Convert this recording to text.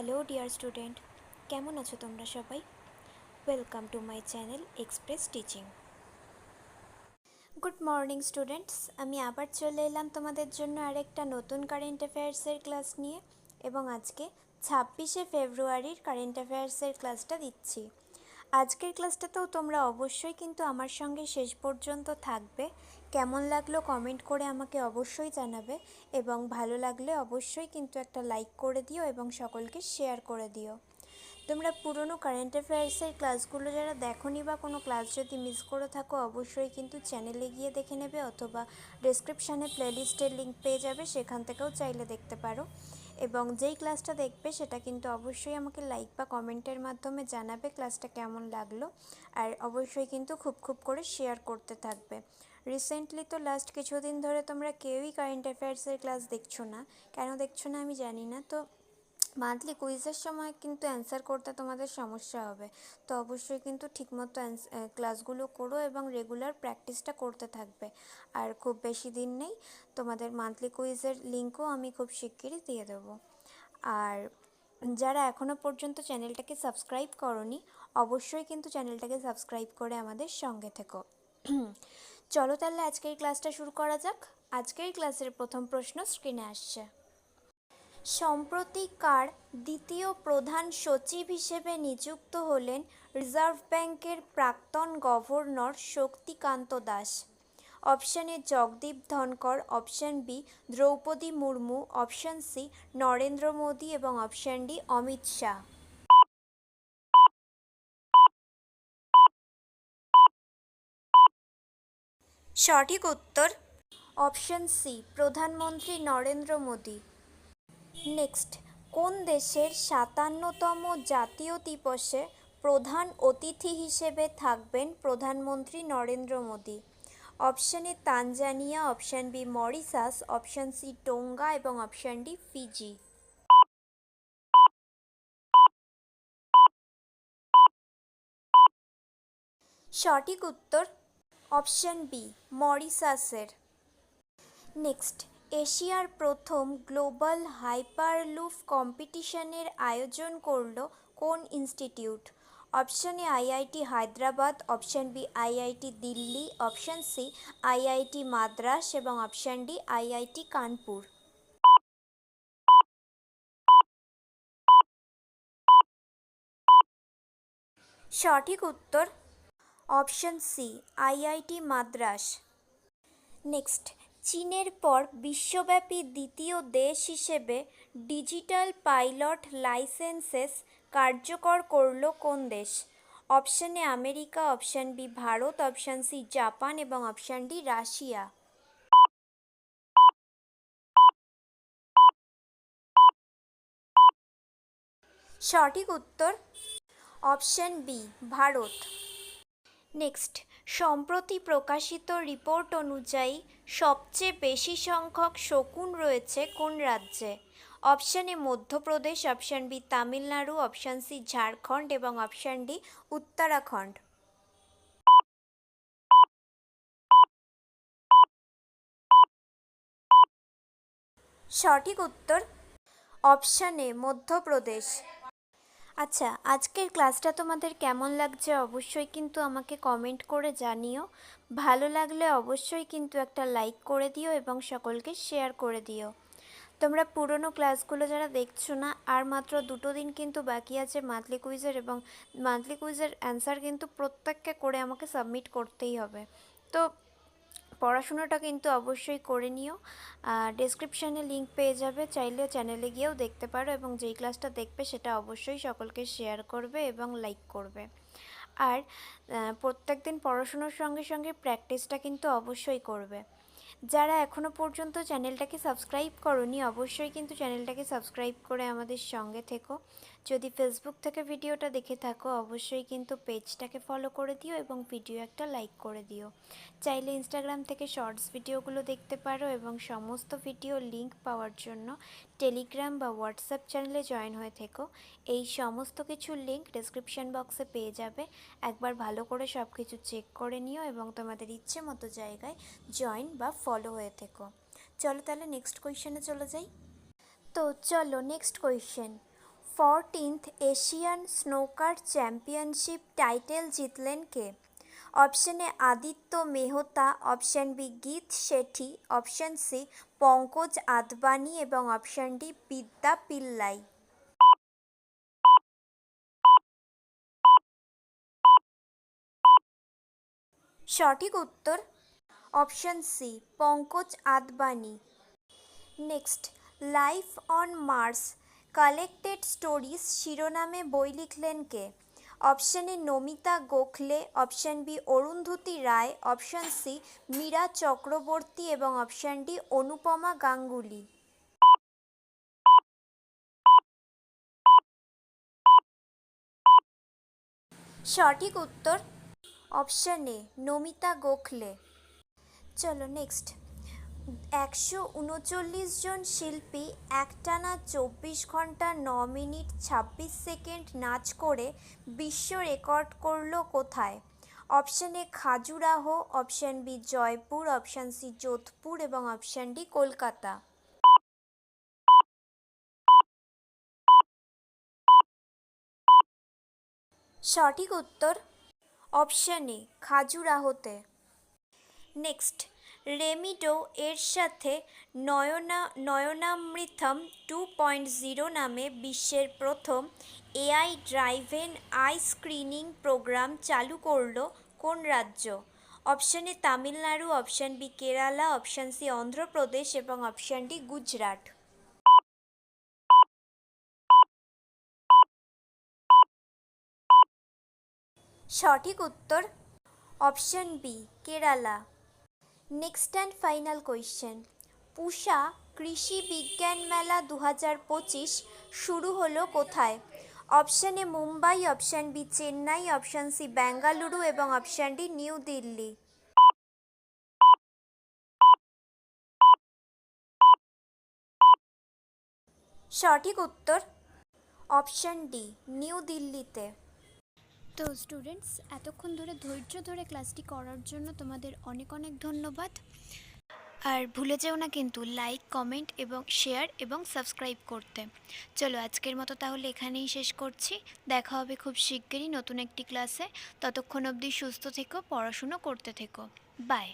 Hello dear student, কেমন আছো তোমরা সবাই? Welcome to my channel express teaching. Good morning students, আমি আবার চলে এলাম তোমাদের জন্য আরেকটা নতুন কারেন্ট অ্যাফেয়ার্সের ক্লাস নিয়ে। এবং আজকে 26শে ফেব্রুয়ারির কারেন্ট অ্যাফেয়ার্সের ক্লাসটা দিচ্ছি। আজকের ক্লাসটাতেও তোমরা অবশ্যই কিন্তু আমার সঙ্গে শেষ পর্যন্ত থাকবে। কেমন লাগলো কমেন্ট করে আমাকে অবশ্যই জানাবে, এবং ভালো লাগলে অবশ্যই কিন্তু একটা লাইক করে দিও এবং সকলকে শেয়ার করে দিও। তোমরা পুরনো কারেন্ট অ্যাফেয়ার্সের ক্লাসগুলো যারা দেখোনি বা কোনো ক্লাস যদি মিস করে থাকো, অবশ্যই কিন্তু চ্যানেলে গিয়ে দেখে নেবে, অথবা ডেসক্রিপশানে প্লেলিস্টের লিঙ্ক পেয়ে যাবে, সেখান থেকেও চাইলে দেখতে পারো। এবং যেই ক্লাসটা দেখবে সেটা কিন্তু অবশ্যই আমাকে লাইক বা কমেন্টের মাধ্যমে জানাবে ক্লাসটা কেমন লাগলো। আর অবশ্যই কিন্তু খুব খুব করে শেয়ার করতে থাকবে। রিসেন্টলি তো লাস্ট কিছুদিন ধরে তোমরা কেউই কারেন্ট অ্যাফেয়ার্সের ক্লাস দেখছো না। কেন দেখছো না আমি জানি না। তো মান্থলি কুইজের সময় কিন্তু অ্যান্সার করতে তোমাদের সমস্যা হবে। তো অবশ্যই কিন্তু ঠিকমতো ক্লাসগুলো করো এবং রেগুলার প্র্যাকটিসটা করতে থাকবে। আর খুব বেশি দিন নেই, তোমাদের মান্থলি কুইজের লিঙ্কও আমি খুব শিগগিরই দিয়ে দেবো। আর যারা এখনও পর্যন্ত চ্যানেলটাকে সাবস্ক্রাইব করোনি, অবশ্যই কিন্তু চ্যানেলটাকে সাবস্ক্রাইব করে আমাদের সঙ্গে থেকো। চলো তাহলে আজকের ক্লাসটা শুরু করা যাক। আজকের ক্লাসের প্রথম প্রশ্ন স্ক্রিনে আসছে। সম্প্রতি কার দ্বিতীয় প্রধান সচিব হিসেবে নিযুক্ত হলেন রিজার্ভ ব্যাংকের প্রাক্তন governor Shaktikanta Das? Option A Jagdeep Dhankhar, option B Droupadi Murmu, option C Narendra Modi এবং অপশান ডি অমিত শাহ। সঠিক উত্তর অপশান সি প্রধানমন্ত্রী নরেন্দ্র মোদী। নেক্সট, কোন দেশের 57তম জাতীয় দিবসে প্রধান অতিথি হিসেবে থাকবেন প্রধানমন্ত্রী Narendra Modi? Option A Tanzania, option B Mauritius, option C Tonga এবং অপশান ডি ফিজি। সঠিক উত্তর অপশান বি মরিশাসের। নেক্সট, এশিয়ার প্রথম গ্লোবাল হাইপারলুপ কম্পিটিশনের আয়োজন করল কোন institute? Option A IIT Hyderabad, option B IIT Delhi, option C IIT Madras এবং অপশান ডি আইআইটি কানপুর। সঠিক উত্তর option C IIT Madras. Next, চীনের পর বিশ্বব্যাপী দ্বিতীয় দেশ হিসেবে ডিজিটাল পাইলট লাইসেন্সেস কার্যকর করল কোন দেশ? Option A America, option B Bharat, option C Japan এবং অপশান ডি রাশিয়া। সঠিক উত্তর অপশান বি ভারত। নেক্সট, সম্প্রতি প্রকাশিত রিপোর্ট অনুযায়ী সবচেয়ে বেশি সংখ্যক শকুন রয়েছে কোন রাজ্যে? Option A Madhya Pradesh, option B Tamil Nadu, option C Jharkhand এবং অপশান ডি উত্তরাখণ্ড। সঠিক উত্তর অপশান এ মধ্যপ্রদেশ। আচ্ছা, আজকের ক্লাসটা তোমাদের কেমন লাগছে অবশ্যই কিন্তু আমাকে কমেন্ট করে জানিও। ভালো লাগলে অবশ্যই কিন্তু একটা লাইক করে দিও এবং সকলকে শেয়ার করে দিও। তোমরা পুরনো ক্লাসগুলো যারা দেখছো না, আর মাত্র 2 দিন কিন্তু বাকি আছে মান্থলি কুইজের, এবং মান্থলি কুইজের অ্যান্সার কিন্তু প্রত্যেককে করে আমাকে সাবমিট করতেই হবে। তো পড়াশোনাটা কিন্তু অবশ্যই করে নিও। ডেসক্রিপশানে লিঙ্ক পেয়ে যাবে, চাইলে চ্যানেলে গিয়েও দেখতে পারো, এবং যেই ক্লাসটা দেখবে সেটা অবশ্যই সকলকে শেয়ার করবে এবং লাইক করবে। আর প্রত্যেক দিন পড়াশোনার সঙ্গে সঙ্গে প্র্যাকটিসটা কিন্তু অবশ্যই করবে। যারা এখনও পর্যন্ত চ্যানেলটাকে সাবস্ক্রাইব করোনি, অবশ্যই কিন্তু চ্যানেলটাকে সাবস্ক্রাইব করে আমাদের সঙ্গে থেকো। যদি ফেসবুক থেকে ভিডিওটা দেখে থাকো, অবশ্যই কিন্তু পেজটাকে ফলো করে দিও এবং ভিডিও একটা লাইক করে দিও। চাইলে ইনস্টাগ্রাম থেকে শর্টস ভিডিওগুলো দেখতে পারো, এবং সমস্ত ভিডিও লিঙ্ক পাওয়ার জন্য টেলিগ্রাম বা হোয়াটসঅ্যাপ চ্যানেলে জয়েন হয়ে থেকো। এই সমস্ত কিছুর লিঙ্ক ডেসক্রিপশান বক্সে পেয়ে যাবে। একবার ভালো করে সব কিছু চেক করে নিও এবং তোমাদের ইচ্ছে মতো জায়গায় জয়েন বা ফলো হয়ে থেকো। চলো তাহলে নেক্সট কোয়েশ্চেনে চলে যাই। তো চলো next question. 14th Asian snooker championship title জিতলেন কে? Option A Aditya Mehta, option B Geet Sethi, option C Pankaj Advani এবং অপশন ডি বিদ্যা পিল্লাই। সঠিক উত্তর option C Pankaj Advani. Next, life on Mars collected stories শিরোনামে বই লিখলেন কে? Option A Namita Gokhale, option B Arundhati Roy, option C Meera Chakraborty এবং অপশন ডি অনুপমা গাঙ্গুলি। সঠিক উত্তর অপশন এ নমিতা গোখলে। চলো নেক্সট, 139 জন শিল্পী একটানা 24 ঘন্টা 9 মিনিট 26 সেকেন্ড নাচ করে বিশ্ব রেকর্ড করলো কোথায়? Option A Khajuraho, option B Jaipur, option C Jodhpur এবং অপশন ডি কলকাতা। সঠিক উত্তর অপশন এ খাজুরাহোতে। নেক্সট, রেমিডো এর সাথে নয়নামৃতম 2.0 নামে বিশ্বের প্রথম AI driven eye screening programme চালু করলো কোন রাজ্য? Option A Tamil Nadu, option B Kerala, option C Andhra Pradesh এবং অপশন ডি গুজরাট। সঠিক উত্তর option B Kerala. Next and final question, Pusa Krishi Vigyan Mela 2025 শুরু হলো কোথায়? Option A Mumbai, option B Chennai, option C Bengaluru এবং অপশন ডি নিউ দিল্লি। সঠিক উত্তর অপশন ডি নিউ দিল্লিতে। তো স্টুডেন্টস, এতক্ষণ ধরে ধৈর্য ধরে ক্লাসটি করার জন্য তোমাদের অনেক অনেক ধন্যবাদ। আর ভুলে যেও না কিন্তু লাইক, কমেন্ট এবং শেয়ার এবং সাবস্ক্রাইব করতে। চলো আজকের মতো তাহলে এখানেই শেষ করছি। দেখা হবে খুব শিগগিরই নতুন একটি ক্লাসে। ততক্ষণ অবধি সুস্থ থেকো, পড়াশুনো করতে থেকো। বাই।